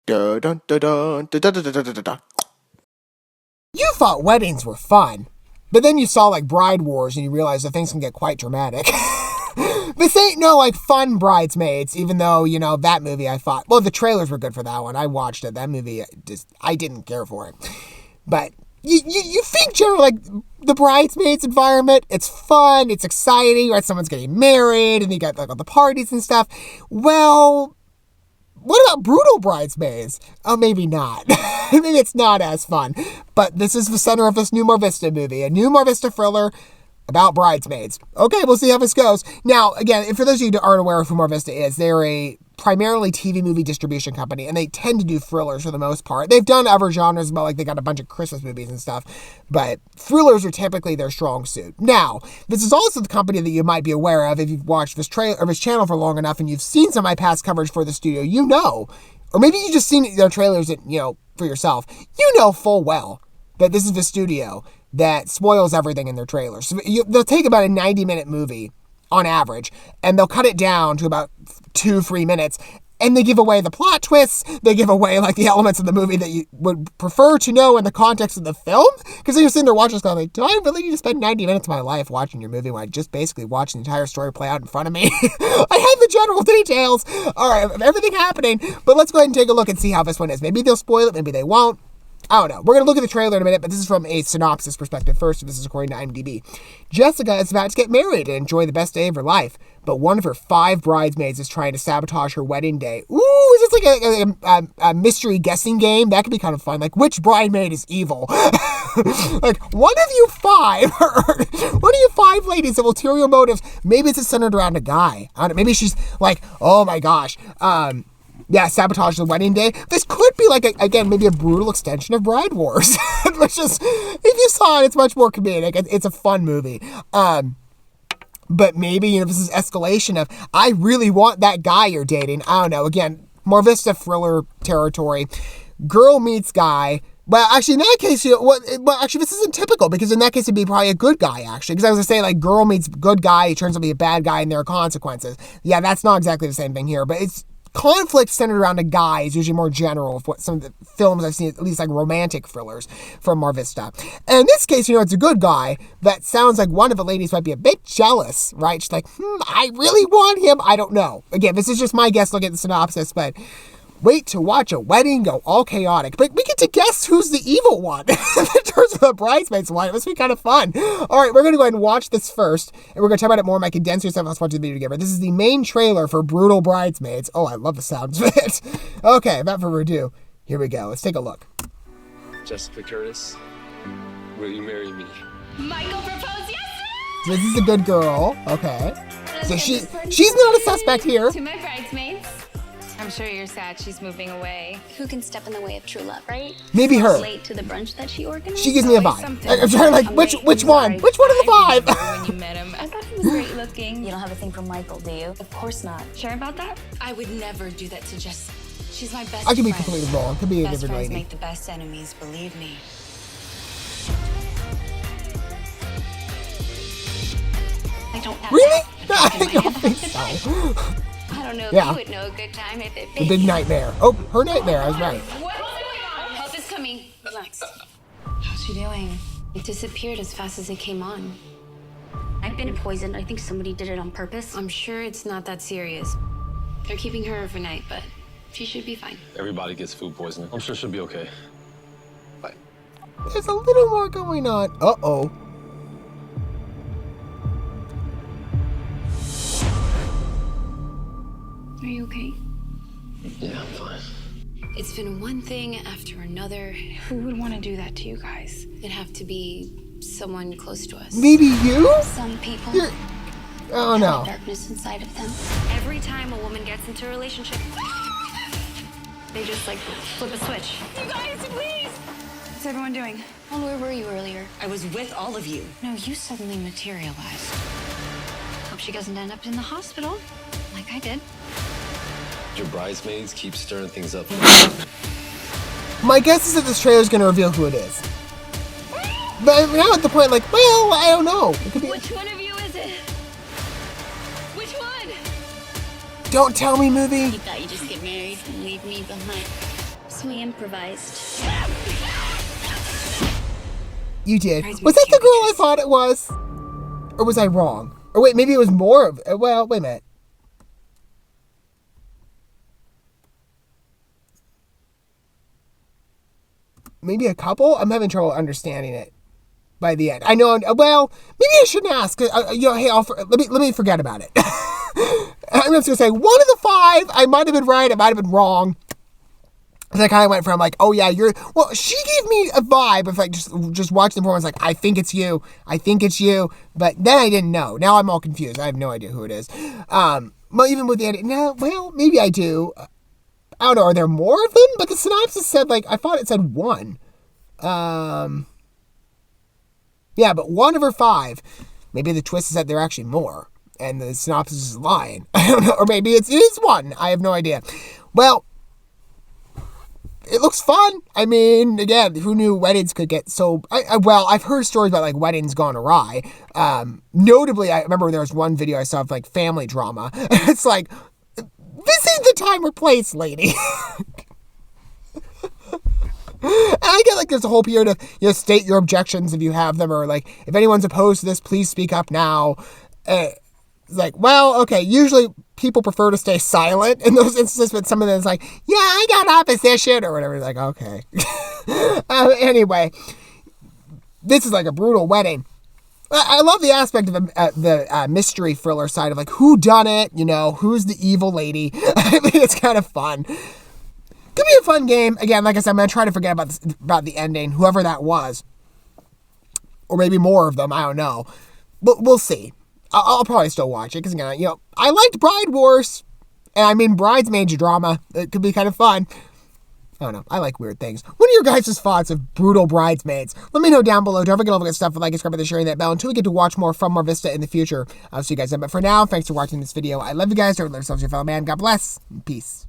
Dun, dun, dun, dun, dun, dun, dun, dun, dun, dun. You thought weddings were fun, but then you saw like Bride Wars and you realized that things can get quite dramatic. This ain't no like fun Bridesmaids, even though, you know, that movie I thought, well, the trailers were good for that one. I watched it. That movie, I didn't care for it. But you think generally like the Bridesmaids environment, it's fun, it's exciting, right? Someone's getting married and you got like all the parties and stuff. Well, what about brutal Bridesmaids? Oh, maybe not. Maybe it's not as fun. But this is the center of this new Marvista movie, a new Marvista thriller about bridesmaids. Okay, we'll see how this goes. Now, again, for those of you who aren't aware of who Marvista is, they're a primarily TV movie distribution company, and they tend to do thrillers for the most part. They've done other genres, but like they got a bunch of Christmas movies and stuff, but thrillers are typically their strong suit. Now, this is also the company that you might be aware of if you've watched this channel for long enough and you've seen some of my past coverage for the studio. You know, or maybe you just seen their trailers that, you know, for yourself. You know full well that this is the studio that spoils everything in their trailers. So they'll take about a 90-minute movie on average, and they'll cut it down to about 2-3 minutes, and they give away the plot twists, they give away like the elements of the movie that you would prefer to know in the context of the film, because then you're sitting there watching this going like, do I really need to spend 90 minutes of my life watching your movie when I just basically watched the entire story play out in front of me? I have the general details, all right, of everything happening, but let's go ahead and take a look and see how this one is. Maybe they'll spoil it, maybe they won't. I don't know. We're going to look at the trailer in a minute, but this is from a synopsis perspective first. This is according to IMDb. Jessica is about to get married and enjoy the best day of her life, but one of her 5 bridesmaids is trying to sabotage her wedding day. Ooh, is this like a mystery guessing game? That could be kind of fun. Like, which bridesmaid is evil? Like, one of you 5 ladies have ulterior motives. Maybe it's centered around a guy. I don't know. Maybe she's like, oh my gosh, sabotage the wedding day. This could be like, maybe a brutal extension of Bride Wars. Which is, if you saw it, it's much more comedic. It's a fun movie. But maybe, you know, this is escalation of, I really want that guy you're dating. I don't know. Again, Marvista thriller territory. Girl meets guy. Well, actually, in that case, you know, actually, this isn't typical, because in that case, it'd be probably a good guy, actually. Because I was going to say, like, girl meets good guy, he turns out to be a bad guy, and there are consequences. Yeah, that's not exactly the same thing here, but it's conflict centered around a guy is usually more general of what some of the films I've seen, at least like romantic thrillers from Marvista. And in this case, you know, it's a good guy that sounds like one of the ladies might be a bit jealous, right? She's like, I really want him. I don't know. Again, this is just my guess looking at the synopsis, but wait to watch a wedding go all chaotic. But we get to guess who's the evil one in terms of the bridesmaids one. It must be kind of fun. All right, we're going to go ahead and watch this first, and we're going to talk about it more in my condensed stuff. Let's watch the video together. This is the main trailer for Brutal Bridesmaids. Oh, I love the sounds of it. Okay, without further ado, here we go. Let's take a look. Jessica Curtis, will you marry me? Michael proposed yesterday! So this is a good girl. Okay. So she's not a suspect here. To my bridesmaids. I'm sure you're sad she's moving away. Who can step in the way of true love, right? Maybe her. Late to the brunch that she organized. She gives me a vibe. I'm trying to like, which one? Which one of the 5? When you met him, I thought he was great looking. You don't have a thing for Michael, do you? Of course not. Sure about that? I would never do that to Jess. She's my best I could be friend. completely wrong. Could be a Best different friends lady. make the best enemies, believe me. I don't have Really? that. I don't think so. I don't know if Yeah. you would know a good time if it The big nightmare. Oh, her nightmare. I was right. What's going on? Help is coming. Relax. How's she doing? It disappeared as fast as it came on. I've been poisoned. I think somebody did it on purpose. I'm sure it's not that serious. They're keeping her overnight, but she should be fine. Everybody gets food poisoning. I'm sure she'll be okay. Bye. There's a little more going on. Uh-oh. Are you okay? Yeah, I'm fine. It's been one thing after another. Who would want to do that to you guys? It'd have to be someone close to us. Maybe you? Some people Oh, have no. darkness inside of them. Every time a woman gets into a relationship, they just like flip a switch. You guys, please! What's everyone doing? Well, where were you earlier? I was with all of you. No, you suddenly materialized. Hope she doesn't end up in the hospital, like I did. Your bridesmaids keep stirring things up. My guess is that this trailer's going to reveal who it is. But I'm now at the point, like, well, I don't know. It could be. Which one of you is it? Which one? Don't tell me, movie. You thought you'd just get married and leave me behind. Yes, we improvised. You did. Was that the girl I thought it was? Or was I wrong? Or wait, maybe it was more of... Well, wait a minute. Maybe a couple? I'm having trouble understanding it by the end. I know, well, maybe I shouldn't ask. You know, hey, let me forget about it. I'm just going to say, one of the 5, I might have been right, I might have been wrong. And I kind of went from like, oh yeah, well, she gave me a vibe of like, just watching the performance, like, I think it's you. But then I didn't know. Now I'm all confused. I have no idea who it is. Well, even with the edit, no, well, maybe I do. I don't know, are there more of them? But the synopsis said, like, I thought it said 1. Yeah, but 1 of her 5. Maybe the twist is that there are actually more. And the synopsis is lying. I don't know. Or maybe it is 1. I have no idea. Well, it looks fun. I mean, again, who knew weddings could get so... well, I've heard stories about, like, weddings gone awry. Notably, I remember there was one video I saw of, like, family drama. It's like... This ain't the time or place, lady. And I get like there's a whole period of, you know, state your objections if you have them, or like if anyone's opposed to this, please speak up now. It's like, well, okay, usually people prefer to stay silent in those instances, but some of them is like, yeah, I got opposition or whatever. It's like, okay. Anyway, this is like a brutal wedding. I love the aspect of the mystery thriller side of like who done it, you know, who's the evil lady. I mean, it's kind of fun. Could be a fun game. Again, like I said, I'm gonna try to forget about the ending, whoever that was, or maybe more of them. I don't know, but we'll see. I'll probably still watch it because again, you know, I liked Bride Wars, and I mean Bridesmaids drama. It could be kind of fun. I don't know. I like weird things. What are your guys' thoughts of brutal Bridesmaids? Let me know down below. Don't forget all the good stuff. Like and subscribe, and sharing that bell until we get to watch more from Marvista in the future. I'll see you guys then. But for now, thanks for watching this video. I love you guys. Don't let yourselves your fellow man. God bless. Peace.